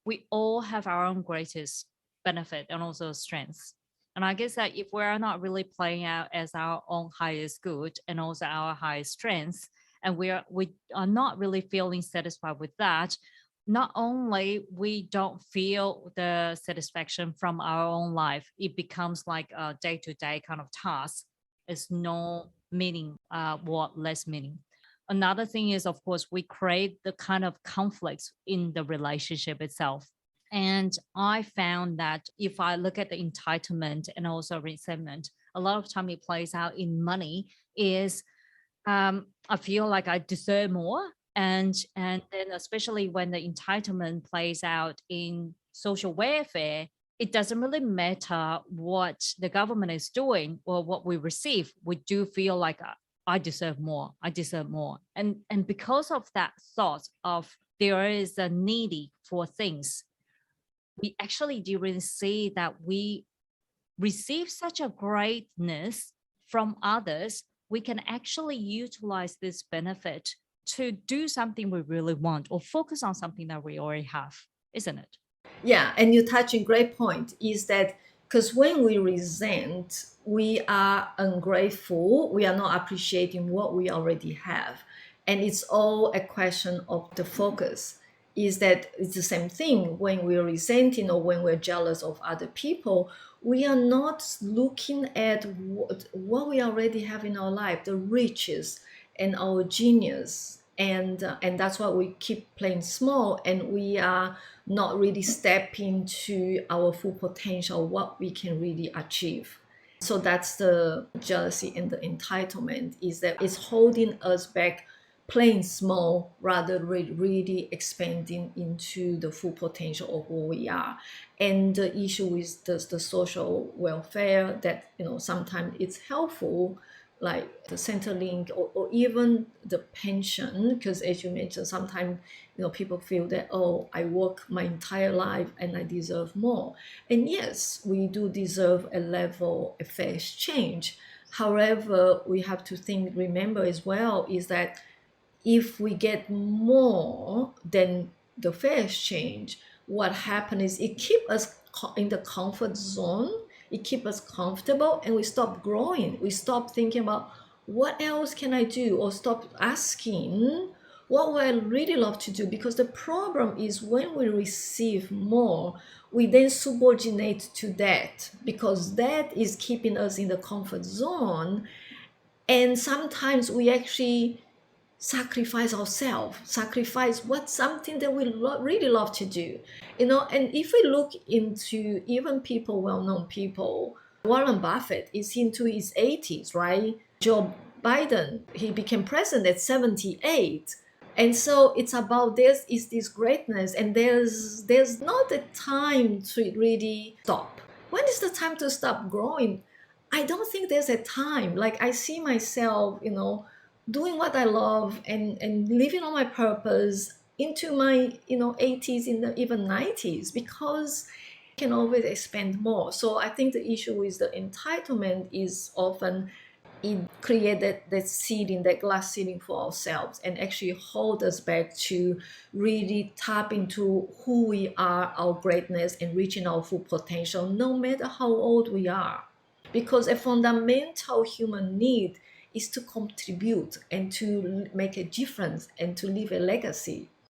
we all have our own greatest benefit and also strengths. And I guess that if we're not really playing out as our own highest good and also our highest strengths, and we are not really feeling satisfied with that, not only we don't feel the satisfaction from our own life, it becomes like a day-to-day kind of task. It's no meaning, or less meaning. Another thing is, of course, we create the kind of conflicts in the relationship itself. And I found that if I look at the entitlement and also resentment, a lot of time it plays out in money is, I feel like I deserve more. And then especially when the entitlement plays out in social welfare, it doesn't really matter what the government is doing or what we receive. We do feel like, I deserve more. I deserve more. And because of that thought of there is a needy for things, we actually didn't see that we receive such a greatness from others. We can actually utilize this benefit to do something we really want or focus on something that we already have, isn't it? Yeah, and you touch a great point is that because when we resent, we are ungrateful, we are not appreciating what we already have. And it's all a question of the focus. Is that it's the same thing when we're resenting or when we're jealous of other people, we are not looking at what we already have in our life, the riches and our genius. And that's why we keep playing small, and we are not really stepping to our full potential, what we can really achieve. So that's the jealousy and the entitlement, is that it's holding us back, playing small rather than really expanding into the full potential of who we are. And the issue is the social welfare that, sometimes it's helpful, like the Centrelink or even the pension, because as you mentioned, sometimes people feel that, oh, I work my entire life and I deserve more. And yes, we do deserve a level of fair exchange. However, we have to remember as well, is that if we get more than the fair exchange, what happens is it keeps us in the comfort zone, it keeps us comfortable, and we stop growing. We stop thinking about what else can I do, or stop asking what would I really love to do. Because the problem is when we receive more, we then subordinate to that, because that is keeping us in the comfort zone. And sometimes we actually sacrifice ourselves, sacrifice what something that we really love to do. And if we look into even people, well-known people, Warren Buffett is into his 80s, right? Joe Biden, he became president at 78. And so it's about this greatness, and there's not a time to really stop. When is the time to stop growing? I don't think there's a time. Like, I see myself, doing what I love and living on my purpose into my 80s, in the even 90s, because I can always expand more. So I think the issue with the entitlement is often it created that ceiling, that glass ceiling for ourselves, and actually hold us back to really tap into who we are, our greatness, and reaching our full potential, no matter how old we are. Because a fundamental human need is to contribute and to make a difference and to leave a legacy.